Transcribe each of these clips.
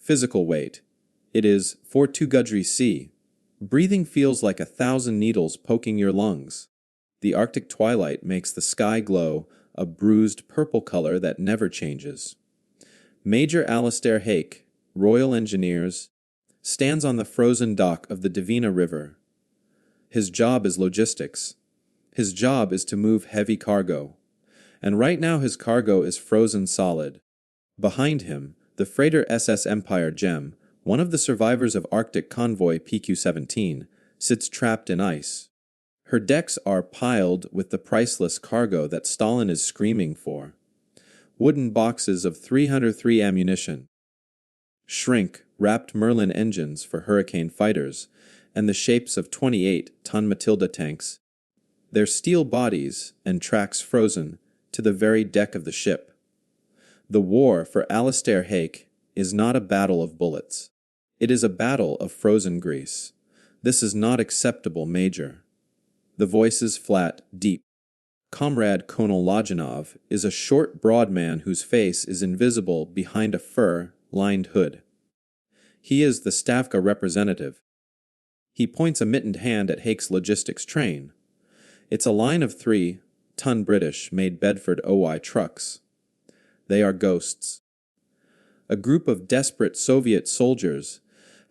Physical weight. It is 42 Gudry C. Breathing feels like 1,000 needles poking your lungs. The Arctic twilight makes the sky glow a bruised purple color that never changes. Major Alistair Hake, Royal Engineers, stands on the frozen dock of the Divina River. His job is logistics. His job is to move heavy cargo. And right now his cargo is frozen solid. Behind him, the freighter SS Empire Gem, one of the survivors of Arctic convoy PQ-17, sits trapped in ice. Her decks are piled with the priceless cargo that Stalin is screaming for. Wooden boxes of 303 ammunition, shrink-wrapped Merlin engines for Hurricane fighters, and the shapes of 28-ton Matilda tanks, their steel bodies and tracks frozen to the very deck of the ship. The war for Alistair Hake is not a battle of bullets. It is a battle of frozen grease. This is not acceptable, Major. The voice is flat, deep. Comrade Colonel Lojanov is a short, broad man whose face is invisible behind a fur-lined hood. He is the Stavka representative. He points a mittened hand at Hake's logistics train. It's a line of 3-ton British-made Bedford OY trucks. They are ghosts. A group of desperate Soviet soldiers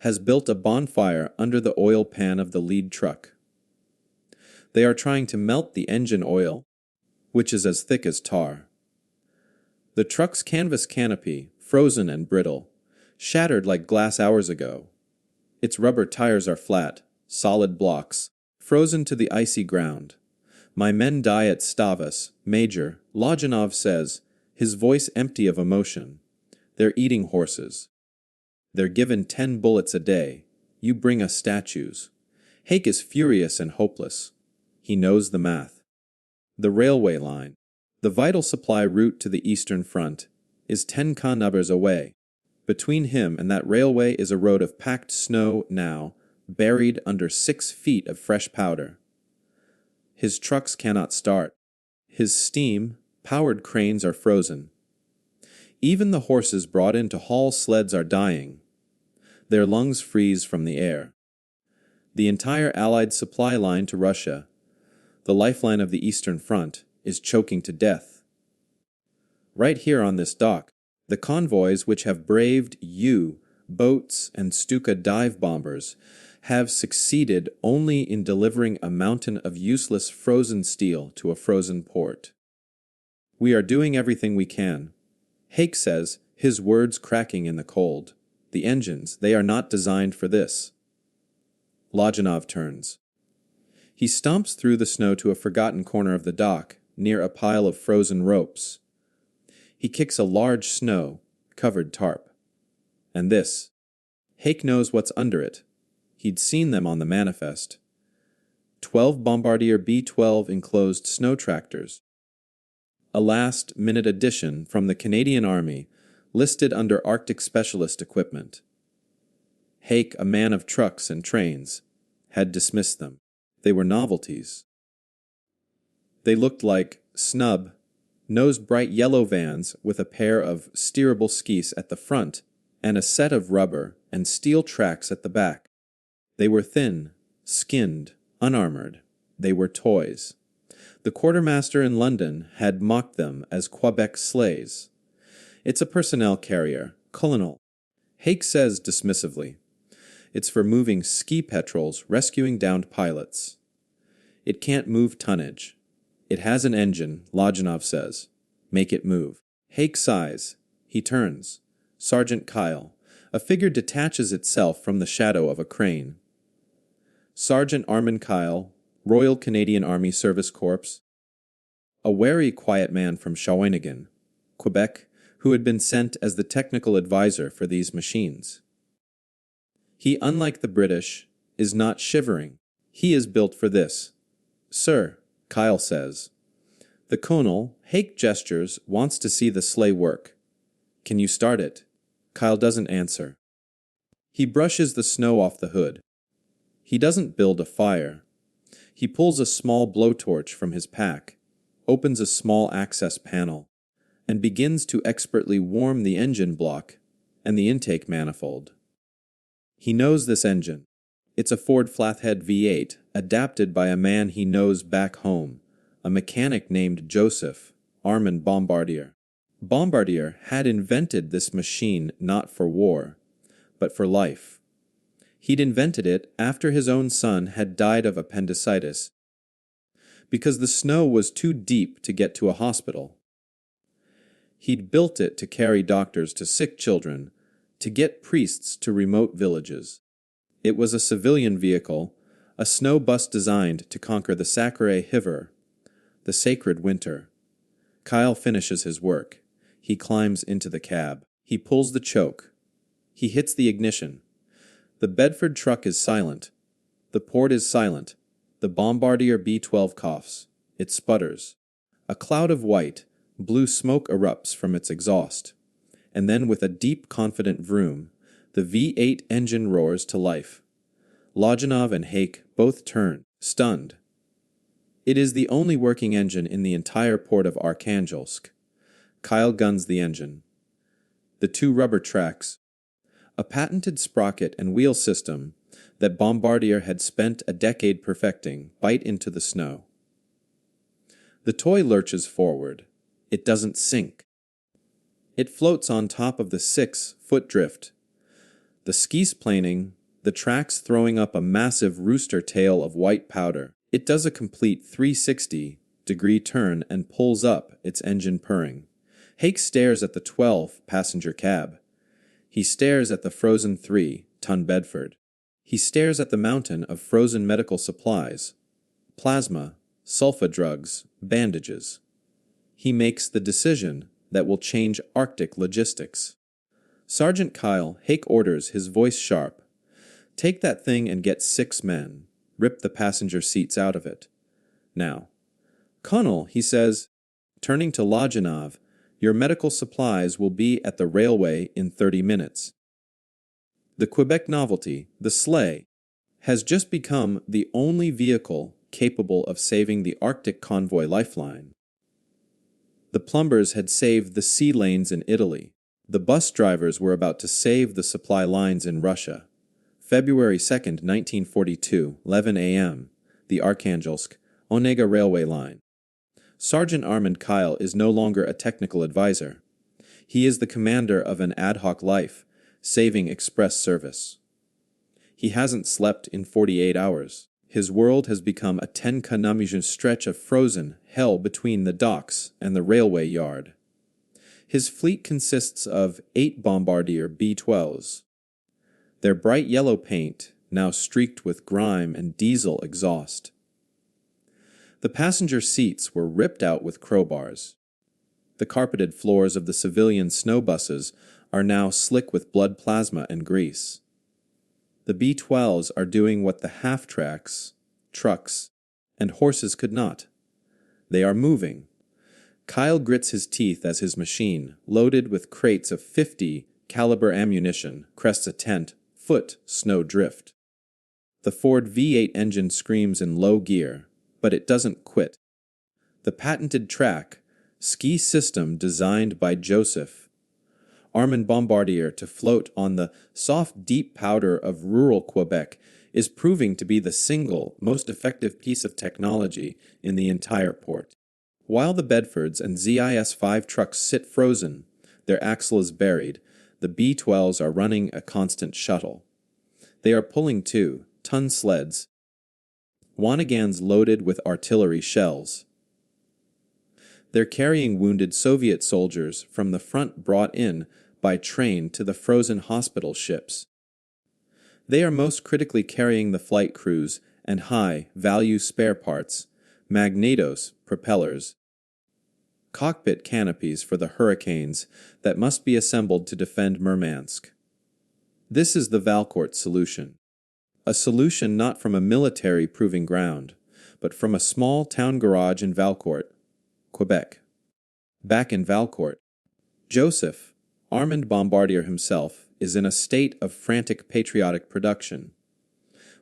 has built a bonfire under the oil pan of the lead truck. They are trying to melt the engine oil, which is as thick as tar. The truck's canvas canopy, frozen and brittle, shattered like glass hours ago. Its rubber tires are flat, solid blocks, frozen to the icy ground. My men die at Stavas, Major, Lojanov says, his voice empty of emotion. They're eating horses. They're given 10 bullets a day. You bring us statues. Hake is furious and hopeless. He knows the math. The railway line, the vital supply route to the Eastern Front, is 10 kilometers away. Between him and that railway is a road of packed snow now, buried under 6 feet of fresh powder. His trucks cannot start. His steam-powered cranes are frozen. Even the horses brought in to haul sleds are dying. Their lungs freeze from the air. The entire Allied supply line to Russia, the lifeline of the Eastern Front, is choking to death. Right here on this dock, the convoys which have braved U-boats and Stuka dive bombers have succeeded only in delivering a mountain of useless frozen steel to a frozen port. We are doing everything we can. Hake says, his words cracking in the cold. The engines, they are not designed for this. Lojanov turns. He stomps through the snow to a forgotten corner of the dock, near a pile of frozen ropes. He kicks a large snow-covered tarp. And this. Hake knows what's under it. He'd seen them on the manifest. 12 Bombardier B12 enclosed snow tractors. A last-minute addition from the Canadian Army, listed under Arctic Specialist Equipment. Hake, a man of trucks and trains, had dismissed them. They were novelties. They looked like snub-nosed bright yellow vans with a pair of steerable skis at the front and a set of rubber and steel tracks at the back. They were thin, skinned, unarmored. They were toys. The quartermaster in London had mocked them as Quebec sleighs. It's a personnel carrier, Colonel. Hake says dismissively. It's for moving ski petrols rescuing downed pilots. It can't move tonnage. It has an engine, Lojanov says. Make it move. Hake sighs. He turns. Sergeant Kyle. A figure detaches itself from the shadow of a crane. Sergeant Armand Kyle, Royal Canadian Army Service Corps. A wary, quiet man from Shawinigan, Quebec, who had been sent as the technical advisor for these machines. He, unlike the British, is not shivering. He is built for this. Sir, Kyle says. The Colonel, Hake gestures, wants to see the sleigh work. Can you start it? Kyle doesn't answer. He brushes the snow off the hood. He doesn't build a fire. He pulls a small blowtorch from his pack, opens a small access panel, and begins to expertly warm the engine block and the intake manifold. He knows this engine. It's a Ford Flathead V8, adapted by a man he knows back home, a mechanic named Joseph, Armand Bombardier. Bombardier had invented this machine not for war, but for life. He'd invented it after his own son had died of appendicitis, because the snow was too deep to get to a hospital. He'd built it to carry doctors to sick children, to get priests to remote villages. It was a civilian vehicle, a snow bus designed to conquer the sacré hiver, the sacred winter. Kyle finishes his work. He climbs into the cab. He pulls the choke. He hits the ignition. The Bedford truck is silent. The port is silent. The Bombardier B12 coughs. It sputters. A cloud of white, blue smoke erupts from its exhaust. And then with a deep, confident vroom, the V8 engine roars to life. Lodjanov and Hake both turn, stunned. It is the only working engine in the entire port of Arkhangelsk. Kyle guns the engine. The two rubber tracks, a patented sprocket and wheel system that Bombardier had spent a decade perfecting, bite into the snow. The toy lurches forward. It doesn't sink. It floats on top of the 6-foot drift. The skis planing, the tracks throwing up a massive rooster tail of white powder. It does a complete 360-degree turn and pulls up, its engine purring. Hake stares at the 12-passenger cab. He stares at the frozen 3-ton Bedford. He stares at the mountain of frozen medical supplies, plasma, sulfa drugs, bandages. He makes the decision that will change Arctic logistics. Sergeant Kyle, Hake orders, his voice sharp. Take that thing and get 6 men. Rip the passenger seats out of it. Now. Colonel, he says, turning to Lodjanov, your medical supplies will be at the railway in 30 minutes. The Quebec novelty, the sleigh, has just become the only vehicle capable of saving the Arctic convoy lifeline. The plumbers had saved the sea lanes in Italy. The bus drivers were about to save the supply lines in Russia. February 2, 1942, 11 a.m., the Arkhangelsk, Onega railway line. Sergeant Armand Kyle is no longer a technical advisor. He is the commander of an ad hoc life-saving express service. He hasn't slept in 48 hours. His world has become a 10-kilometer stretch of frozen hell between the docks and the railway yard. His fleet consists of 8 Bombardier B12s. Their bright yellow paint, now streaked with grime and diesel exhaust. The passenger seats were ripped out with crowbars. The carpeted floors of the civilian snow buses are now slick with blood plasma and grease. The B12s are doing what the half-tracks, trucks, and horses could not. They are moving. Kyle grits his teeth as his machine, loaded with crates of .50 caliber ammunition, crests a 10-foot snow drift. The Ford V8 engine screams in low gear, but it doesn't quit. The patented track, ski system designed by Joseph Armand Bombardier to float on the soft, deep powder of rural Quebec is proving to be the single most effective piece of technology in the entire port. While the Bedfords and ZIS-5 trucks sit frozen, their axle is buried, the B12s are running a constant shuttle. They are pulling 2-ton sleds, wanagans loaded with artillery shells. They're carrying wounded Soviet soldiers from the front brought in by train to the frozen hospital ships. They are most critically carrying the flight crews and high-value spare parts, magnetos, propellers, cockpit canopies for the Hurricanes that must be assembled to defend Murmansk. This is the Valcourt solution. A solution not from a military proving ground, but from a small town garage in Valcourt, Quebec. Back in Valcourt, Joseph, Armand Bombardier himself, is in a state of frantic patriotic production.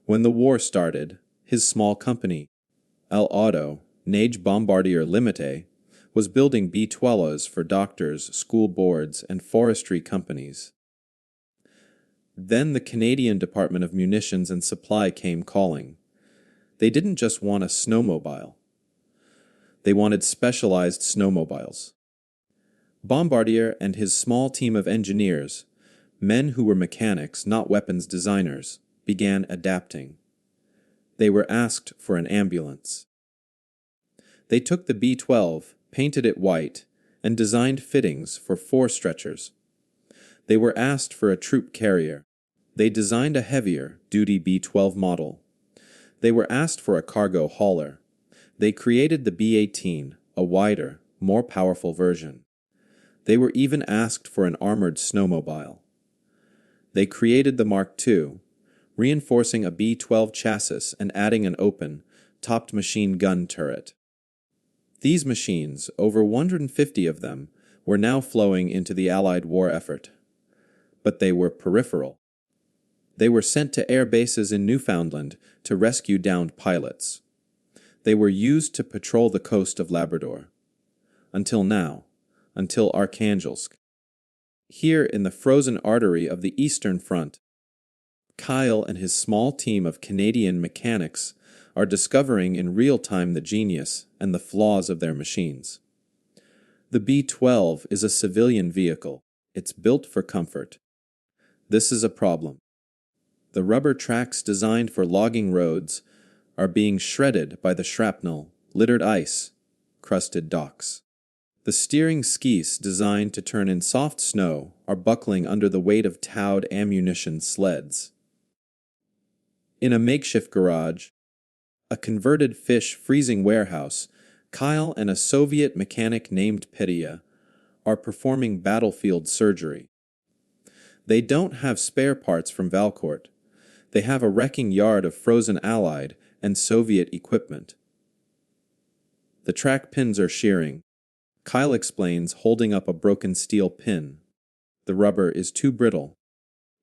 When the war started, his small company, El Auto, Nage Bombardier Limité, was building B12s for doctors, school boards, and forestry companies. Then the Canadian Department of Munitions and Supply came calling. They didn't just want a snowmobile. They wanted specialized snowmobiles. Bombardier and his small team of engineers, men who were mechanics, not weapons designers, began adapting. They were asked for an ambulance. They took the B12, painted it white, and designed fittings for 4 stretchers. They were asked for a troop carrier. They designed a heavier, duty B12 model. They were asked for a cargo hauler. They created the B18, a wider, more powerful version. They were even asked for an armored snowmobile. They created the Mark II, reinforcing a B12 chassis and adding an open, topped machine gun turret. These machines, over 150 of them, were now flowing into the Allied war effort. But they were peripheral. They were sent to air bases in Newfoundland to rescue downed pilots. They were used to patrol the coast of Labrador. Until now, until Arkhangelsk. Here in the frozen artery of the Eastern Front, Kyle and his small team of Canadian mechanics are discovering in real time the genius and the flaws of their machines. The B12 is a civilian vehicle. It's built for comfort. This is a problem. The rubber tracks designed for logging roads are being shredded by the shrapnel, littered ice, crusted docks. The steering skis designed to turn in soft snow are buckling under the weight of towed ammunition sleds. In a makeshift garage, a converted fish freezing warehouse, Kyle and a Soviet mechanic named Petya are performing battlefield surgery. They don't have spare parts from Valcourt. They have a wrecking yard of frozen Allied and Soviet equipment. The track pins are shearing. Kyle explains, holding up a broken steel pin. The rubber is too brittle.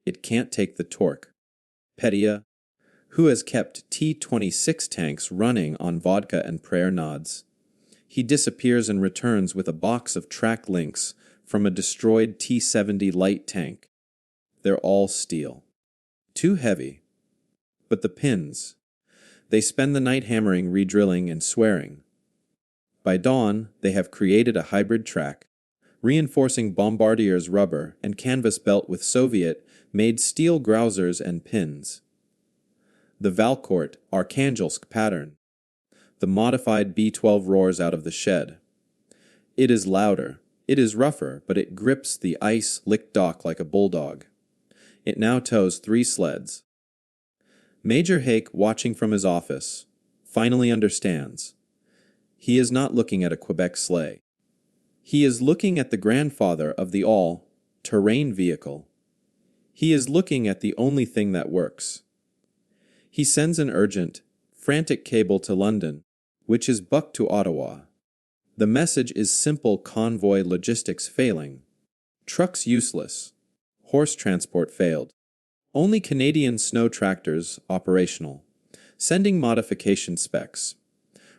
It can't take the torque. Petya, who has kept T-26 tanks running on vodka and prayer nods. He disappears and returns with a box of track links from a destroyed T-70 light tank. They're all steel. Too heavy. But the pins. They spend the night hammering, redrilling, and swearing. By dawn, they have created a hybrid track, reinforcing Bombardier's rubber and canvas belt with Soviet-made steel grousers and pins. The Valcourt Arkhangelsk pattern. The modified B12 roars out of the shed. It is louder, it is rougher, but it grips the ice-licked dock like a bulldog. It now tows 3 sleds. Major Hake, watching from his office, finally understands. He is not looking at a Quebec sleigh. He is looking at the grandfather of the all-terrain vehicle. He is looking at the only thing that works. He sends an urgent, frantic cable to London, which is bucked to Ottawa. The message is simple: convoy logistics failing. Trucks useless. Horse transport failed. Only Canadian snow tractors operational. Sending modification specs.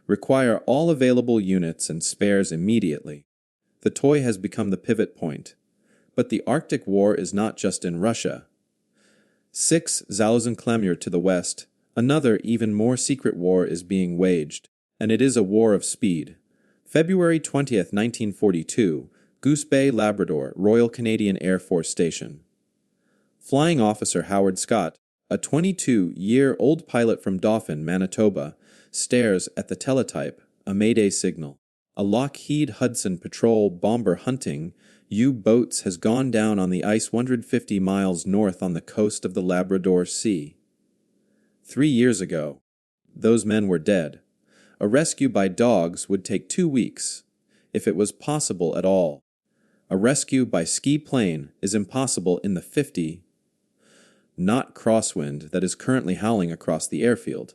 Require all available units and spares immediately. The toy has become the pivot point. But the Arctic War is not just in Russia. 6 Zausenklammern to the west, another even more secret war is being waged, and it is a war of speed. February 20th, 1942, Goose Bay, Labrador, Royal Canadian Air Force Station. Flying Officer Howard Scott, a 22-year-old pilot from Dauphin, Manitoba, stares at the teletype, a Mayday signal. A Lockheed Hudson patrol bomber hunting U-boats has gone down on the ice 150 miles north on the coast of the Labrador Sea. 3 years ago, those men were dead. A rescue by dogs would take 2 weeks, if it was possible at all. A rescue by ski plane is impossible in the 50-knot crosswind that is currently howling across the airfield.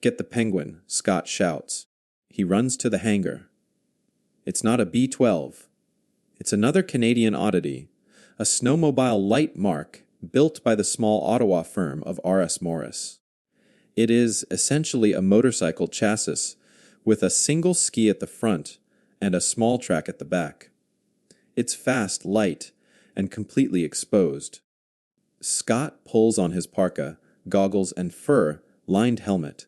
Get the Penguin, Scott shouts. He runs to the hangar. It's not a B-12. It's another Canadian oddity, a snowmobile light mark built by the small Ottawa firm of R.S. Morris. It is essentially a motorcycle chassis with a single ski at the front and a small track at the back. It's fast, light, and completely exposed. Scott pulls on his parka, goggles, and fur-lined helmet.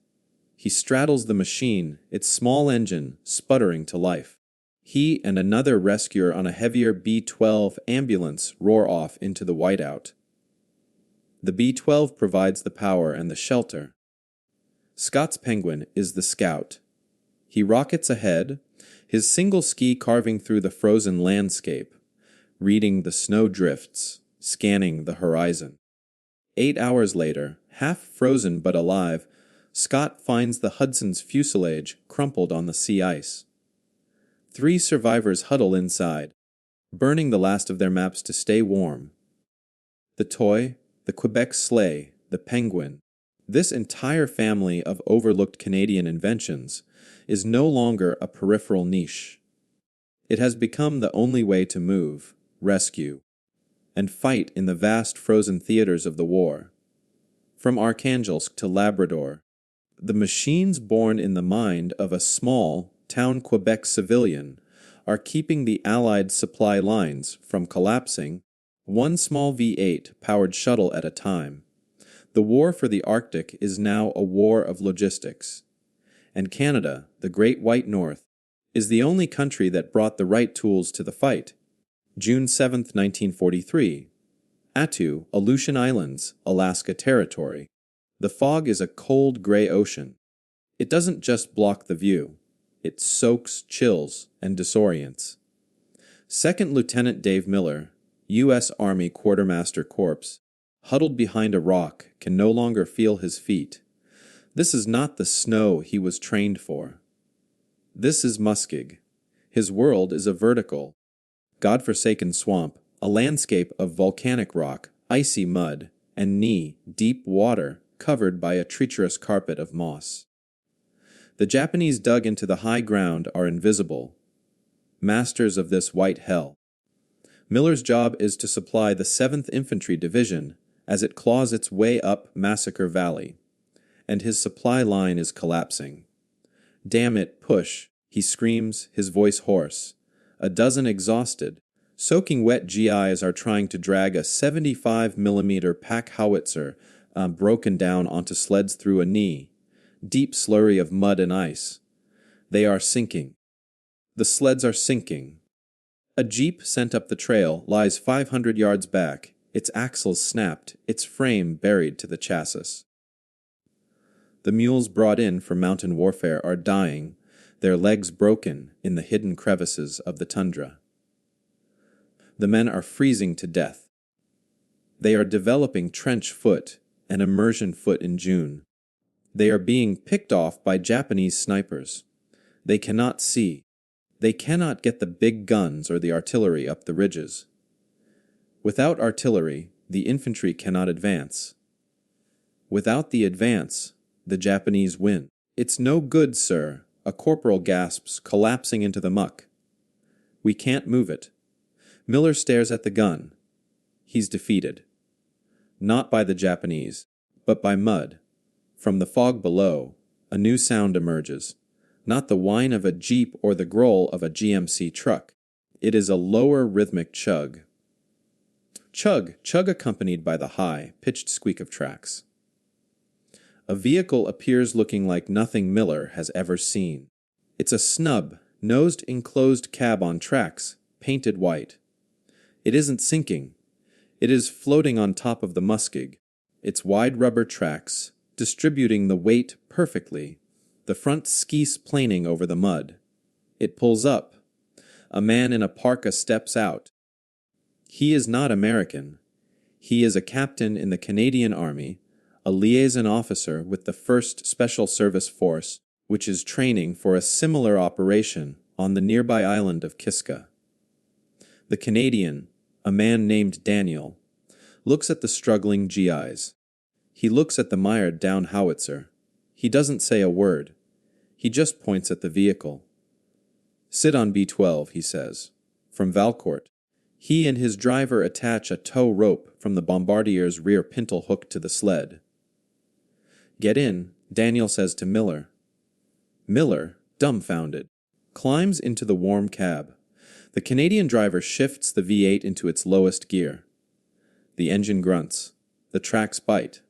He straddles the machine, its small engine sputtering to life. He and another rescuer on a heavier B12 ambulance roar off into the whiteout. The B12 provides the power and the shelter. Scott's Penguin is the scout. He rockets ahead, his single ski carving through the frozen landscape, reading the snow drifts, scanning the horizon. 8 hours later, half frozen but alive, Scott finds the Hudson's fuselage crumpled on the sea ice. 3 survivors huddle inside, burning the last of their maps to stay warm. The toy, the Quebec sleigh, the Penguin, this entire family of overlooked Canadian inventions is no longer a peripheral niche. It has become the only way to move, rescue, and fight in the vast frozen theaters of the war. From Arkhangelsk to Labrador, the machines born in the mind of a small, town Quebec civilian are keeping the Allied supply lines from collapsing, one small V8-powered shuttle at a time. The war for the Arctic is now a war of logistics. And Canada, the Great White North, is the only country that brought the right tools to the fight. June 7, 1943. Attu, Aleutian Islands, Alaska Territory. The fog is a cold gray ocean. It doesn't just block the view. It soaks, chills, and disorients. Second Lieutenant Dave Miller, U.S. Army Quartermaster Corps, huddled behind a rock, can no longer feel his feet. This is not the snow he was trained for. This is Muskeg. His world is a vertical, godforsaken swamp, a landscape of volcanic rock, icy mud, and knee-deep water covered by a treacherous carpet of moss. The Japanese dug into the high ground are invisible, masters of this white hell. Miller's job is to supply the 7th Infantry Division as it claws its way up Massacre Valley, and his supply line is collapsing. "Damn it, push," he screams, his voice hoarse. A dozen exhausted, soaking wet GIs are trying to drag a 75mm pack howitzer broken down onto sleds through a knee-deep slurry of mud and ice. They are sinking. The sleds are sinking. A jeep sent up the trail lies 500 yards back, its axles snapped, its frame buried to the chassis. The mules brought in for mountain warfare are dying, their legs broken in the hidden crevices of the tundra. The men are freezing to death. They are developing trench foot and immersion foot in June. They are being picked off by Japanese snipers. They cannot see. They cannot get the big guns or the artillery up the ridges. Without artillery, the infantry cannot advance. Without the advance, the Japanese win. "It's no good, sir," a corporal gasps, collapsing into the muck. "We can't move it." Miller stares at the gun. He's defeated. Not by the Japanese, but by mud. From the fog below, a new sound emerges. Not the whine of a jeep or the growl of a GMC truck. It is a lower rhythmic chug. Chug, chug accompanied by the high, pitched squeak of tracks. A vehicle appears looking like nothing Miller has ever seen. It's a snub, nosed enclosed cab on tracks, painted white. It isn't sinking. It is floating on top of the Muskeg, its wide rubber tracks, distributing the weight perfectly, the front skis planing over the mud. It pulls up. A man in a parka steps out. He is not American. He is a captain in the Canadian Army, a liaison officer with the 1st Special Service Force, which is training for a similar operation on the nearby island of Kiska. The Canadian, a man named Daniel, looks at the struggling GIs. He looks at the mired-down howitzer. He doesn't say a word. He just points at the vehicle. "Sit on B12, he says. From Valcourt. He and his driver attach a tow rope from the Bombardier's rear pintle hook to the sled. "Get in," Daniel says to Miller. Miller, dumbfounded, climbs into the warm cab. The Canadian driver shifts the V8 into its lowest gear. The engine grunts. The tracks bite.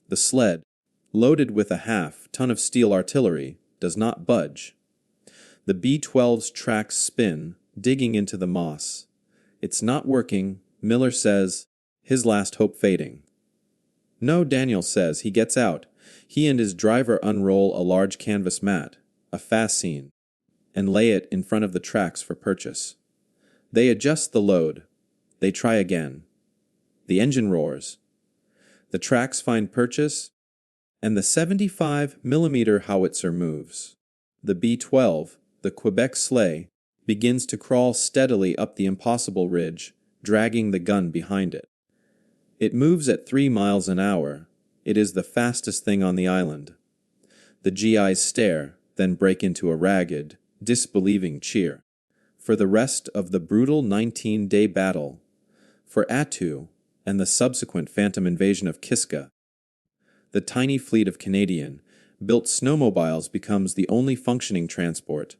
The sled, loaded with a half-ton of steel artillery, does not budge. The B-12's tracks spin, digging into the moss. It's not working, Miller says, his last hope fading. No, Daniel says, he gets out. He and his driver unroll a large canvas mat, a fascine, and lay it in front of the tracks for purchase. They adjust the load. They try again. The engine roars. The tracks find purchase, and the 75mm howitzer moves. The B-12, the Quebec sleigh, begins to crawl steadily up the impossible ridge, dragging the gun behind it. It moves at 3 miles an hour. It is the fastest thing on the island. The GIs stare, then break into a ragged, disbelieving cheer. For the rest of the brutal 19-day battle, for Attu and the subsequent phantom invasion of Kiska, the tiny fleet of Canadian-built snowmobiles becomes the only functioning transport.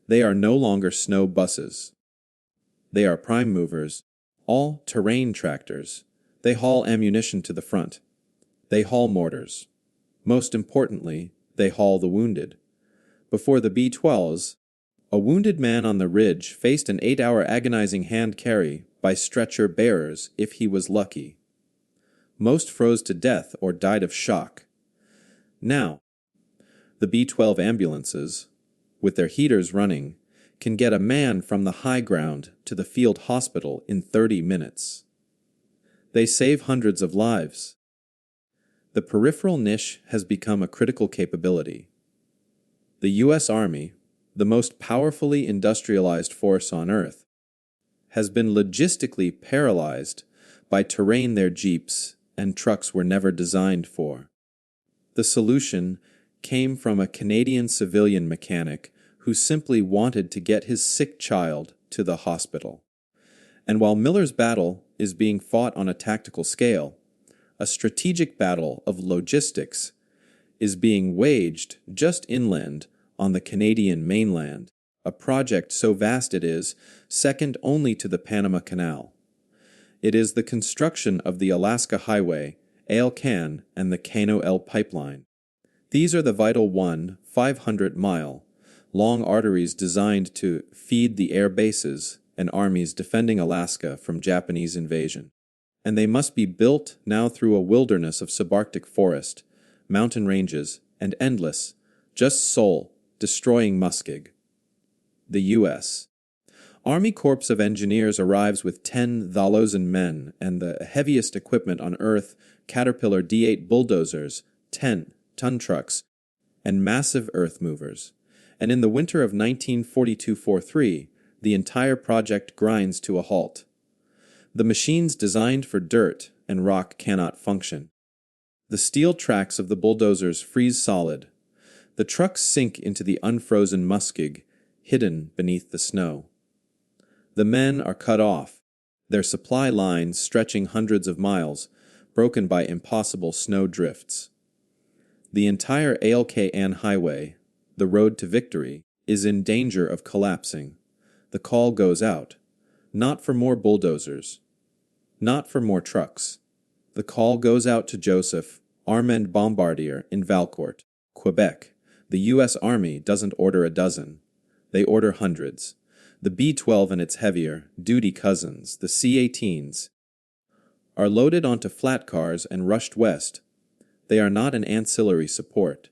They are no longer snow buses. They are prime movers, all-terrain tractors. They haul ammunition to the front. They haul mortars. Most importantly, they haul the wounded. Before the B-12s, a wounded man on the ridge faced an 8-hour agonizing hand carry by stretcher bearers if he was lucky. Most froze to death or died of shock. Now, the B-12 ambulances, with their heaters running, can get a man from the high ground to the field hospital in 30 minutes. They save hundreds of lives. The peripheral niche has become a critical capability. The U.S. Army, the most powerfully industrialized force on Earth, has been logistically paralyzed by terrain their jeeps and trucks were never designed for. The solution came from a Canadian civilian mechanic who simply wanted to get his sick child to the hospital. And while Miller's battle is being fought on a tactical scale, a strategic battle of logistics is being waged just inland on the Canadian mainland, a project so vast it is second only to the Panama Canal. It is the construction of the Alaska Highway, Ale-Can, and the Kano-El pipeline. These are the vital 500-mile long arteries designed to feed the air bases and armies defending Alaska from Japanese invasion. And they must be built now through a wilderness of subarctic forest, mountain ranges, and endless, just soul-destroying muskeg. The U.S. Army Corps of Engineers arrives with 10,000 men and the heaviest equipment on Earth, Caterpillar D8 bulldozers, 10-ton trucks, and massive earth movers. And in the winter of 1942-43, the entire project grinds to a halt. The machines designed for dirt and rock cannot function. The steel tracks of the bulldozers freeze solid. The trucks sink into the unfrozen muskeg, hidden beneath the snow. The men are cut off, their supply lines stretching hundreds of miles, broken by impossible snow drifts. The entire Ale-Can highway, the road to victory, is in danger of collapsing. The call goes out, not for more bulldozers, not for more trucks. The call goes out to Joseph Armand Bombardier in Valcourt, Quebec. The U.S. Army doesn't order a dozen. They order hundreds. The B-12 and its heavier, duty cousins, the C-18s, are loaded onto flat cars and rushed west. They are not an ancillary support.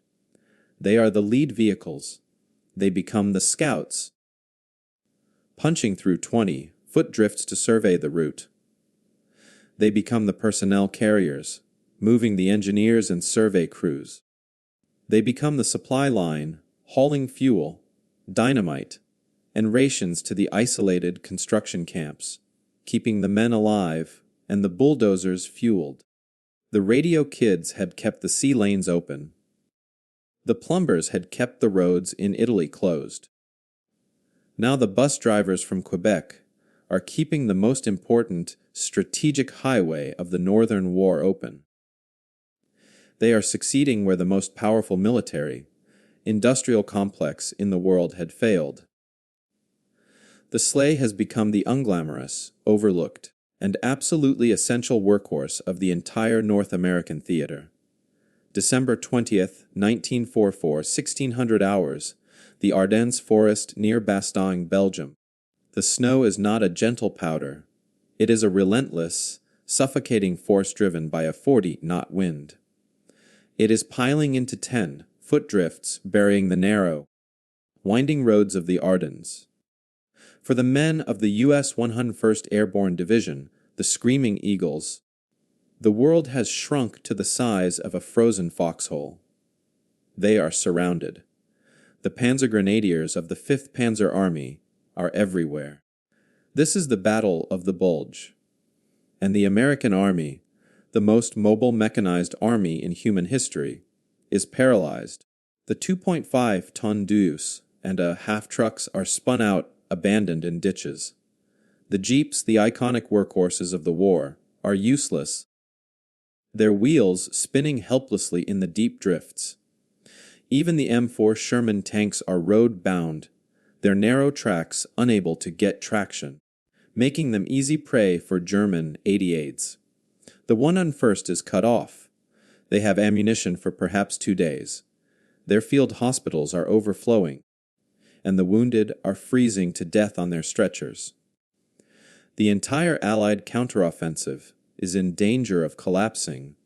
They are the lead vehicles. They become the scouts, punching through 20-foot drifts to survey the route. They become the personnel carriers, moving the engineers and survey crews. They become the supply line, hauling fuel, dynamite, and rations to the isolated construction camps, keeping the men alive and the bulldozers fueled. The radio kids had kept the sea lanes open. The plumbers had kept the roads in Italy closed. Now the bus drivers from Quebec are keeping the most important strategic highway of the Northern War open. They are succeeding where the most powerful military, industrial complex in the world had failed. The sleigh has become the unglamorous, overlooked, and absolutely essential workhorse of the entire North American theater. December 20th, 1944, 1600 hours, the Ardennes Forest near Bastogne, Belgium. The snow is not a gentle powder. It is a relentless, suffocating force driven by a 40-knot wind. It is piling into 10-foot drifts, burying the narrow, winding roads of the Ardennes. For the men of the U.S. 101st Airborne Division, the Screaming Eagles, the world has shrunk to the size of a frozen foxhole. They are surrounded. The Panzer Grenadiers of the 5th Panzer Army are everywhere. This is the Battle of the Bulge. And the American Army, the most mobile mechanized army in human history, is paralyzed. The 2.5-ton Deus and a half-trucks are spun out, abandoned in ditches. The jeeps, the iconic workhorses of the war, are useless, their wheels spinning helplessly in the deep drifts. Even the M4 Sherman tanks are road-bound, their narrow tracks unable to get traction, making them easy prey for German 88s. The 101st is cut off. They have ammunition for perhaps 2 days. Their field hospitals are overflowing, and the wounded are freezing to death on their stretchers. The entire Allied counteroffensive is in danger of collapsing,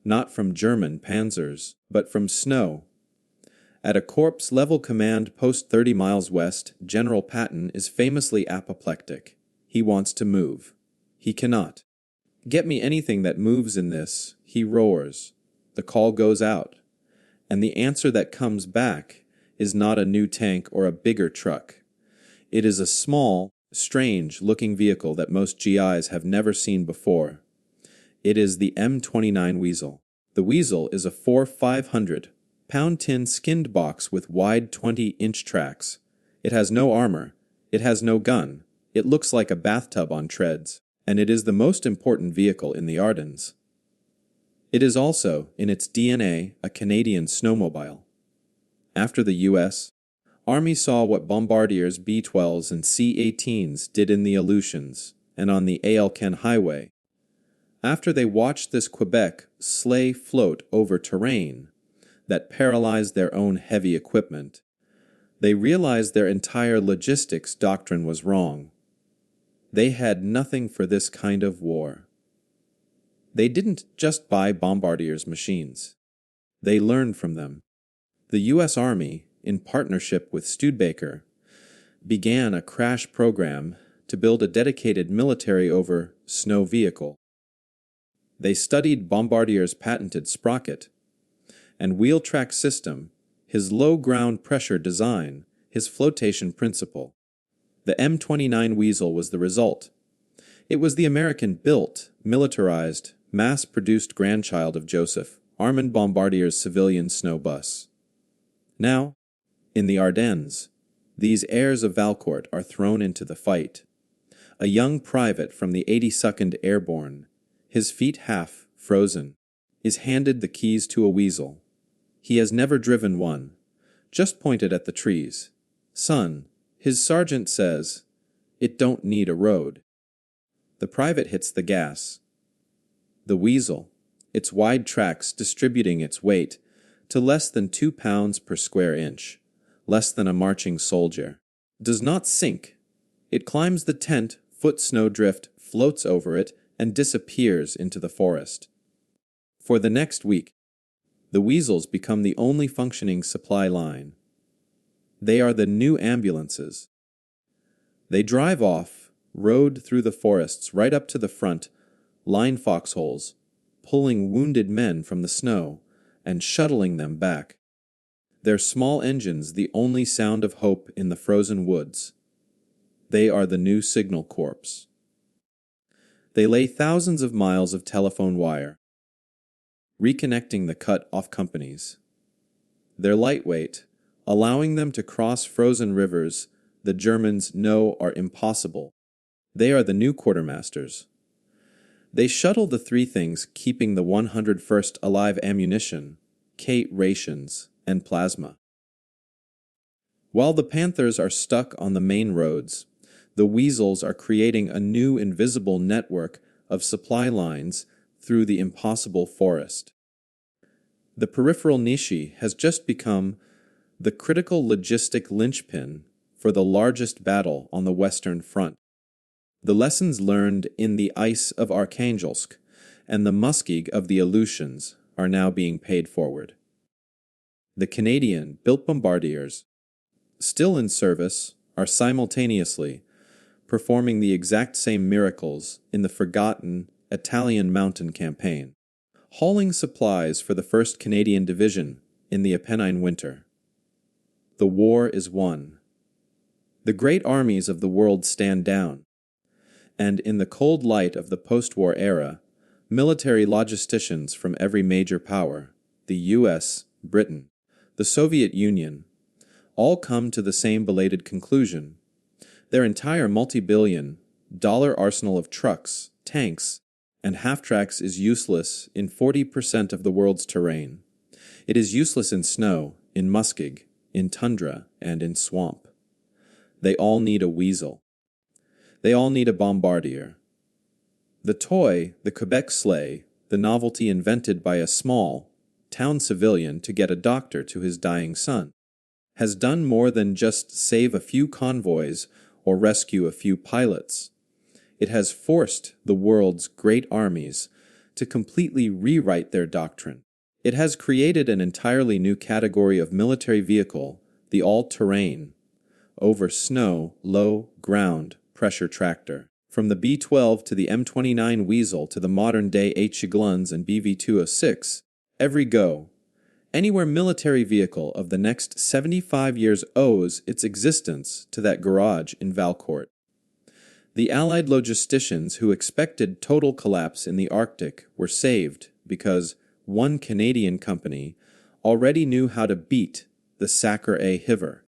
not from German panzers, but from snow. At a corps-level command post 30 miles west, General Patton is famously apoplectic. He wants to move. He cannot. "Get me anything that moves in this," he roars. The call goes out, and the answer that comes back is not a new tank or a bigger truck. It is a small, strange-looking vehicle that most GIs have never seen before. It is the M29 Weasel. The Weasel is a 4,500-pound tin skinned box with wide 20-inch tracks. It has no armor. It has no gun. It looks like a bathtub on treads, and it is the most important vehicle in the Ardennes. It is also, in its DNA, a Canadian snowmobile. After the U.S., Army saw what Bombardiers B12s and C-18s did in the Aleutians and on the Aleutian highway. After they watched this Quebec sleigh float over terrain that paralyzed their own heavy equipment, they realized their entire logistics doctrine was wrong. They had nothing for this kind of war. They didn't just buy Bombardier's machines. They learned from them. The U.S. Army, in partnership with Studebaker, began a crash program to build a dedicated military snow vehicle. They studied Bombardier's patented sprocket and wheel track system, his low ground pressure design, his flotation principle. The M29 Weasel was the result. It was the American-built, militarized, mass-produced grandchild of Joseph Armand Bombardier's civilian snow bus. Now, in the Ardennes, these heirs of Valcourt are thrown into the fight. A young private from the 82nd Airborne, his feet half frozen, is handed the keys to a Weasel. He has never driven one, just pointed at the trees. "Son," his sergeant says, "it don't need a road." The private hits the gas. The Weasel, its wide tracks distributing its weight to less than 2 pounds per square inch, less than a marching soldier, does not sink. It climbs the 10-foot snowdrift, floats over it, and disappears into the forest. For the next week, the Weasels become the only functioning supply line. They are the new ambulances. They drive off, rode through the forests right up to the front, line foxholes, pulling wounded men from the snow and shuttling them back. Their small engines the only sound of hope in the frozen woods. They are the new signal corps. They lay thousands of miles of telephone wire, reconnecting the cut-off companies. They're lightweight, allowing them to cross frozen rivers the Germans know are impossible. They are the new quartermasters. They shuttle the three things keeping the 101st alive: ammunition, Kate rations, and plasma. While the Panthers are stuck on the main roads, The weasels are creating a new invisible network of supply lines through the impossible forest. The peripheral niche has just become the critical logistic linchpin for the largest battle on the Western Front. The lessons learned in the ice of Arkhangelsk and the muskeg of the Aleutians are now being paid forward. The Canadian-built bombardiers, still in service, are simultaneously performing the exact same miracles in the forgotten Italian mountain campaign, hauling supplies for the 1st Canadian Division in the Apennine winter. The war is won. The great armies of the world stand down, and in the cold light of the post-war era, military logisticians from every major power, the US, Britain, the Soviet Union, all come to the same belated conclusion. Their entire multi-billion-dollar arsenal of trucks, tanks, and half-tracks is useless in 40% of the world's terrain. It is useless in snow, in muskeg, in tundra, and in swamp. They all need a weasel. They all need a bombardier. The toy, the Quebec sleigh, the novelty invented by a small, town civilian to get a doctor to his dying son, has done more than just save a few convoys or rescue a few pilots. It has forced the world's great armies to completely rewrite their doctrine. It has created an entirely new category of military vehicle, the all-terrain, over snow, low, ground, pressure tractor. From the B12 to the M29 Weasel to the modern-day H-Glunz and BV206, every go, anywhere military vehicle of the next 75 years owes its existence to that garage in Valcourt. The Allied logisticians who expected total collapse in the Arctic were saved because one Canadian company already knew how to beat the Sacre-A Hiver.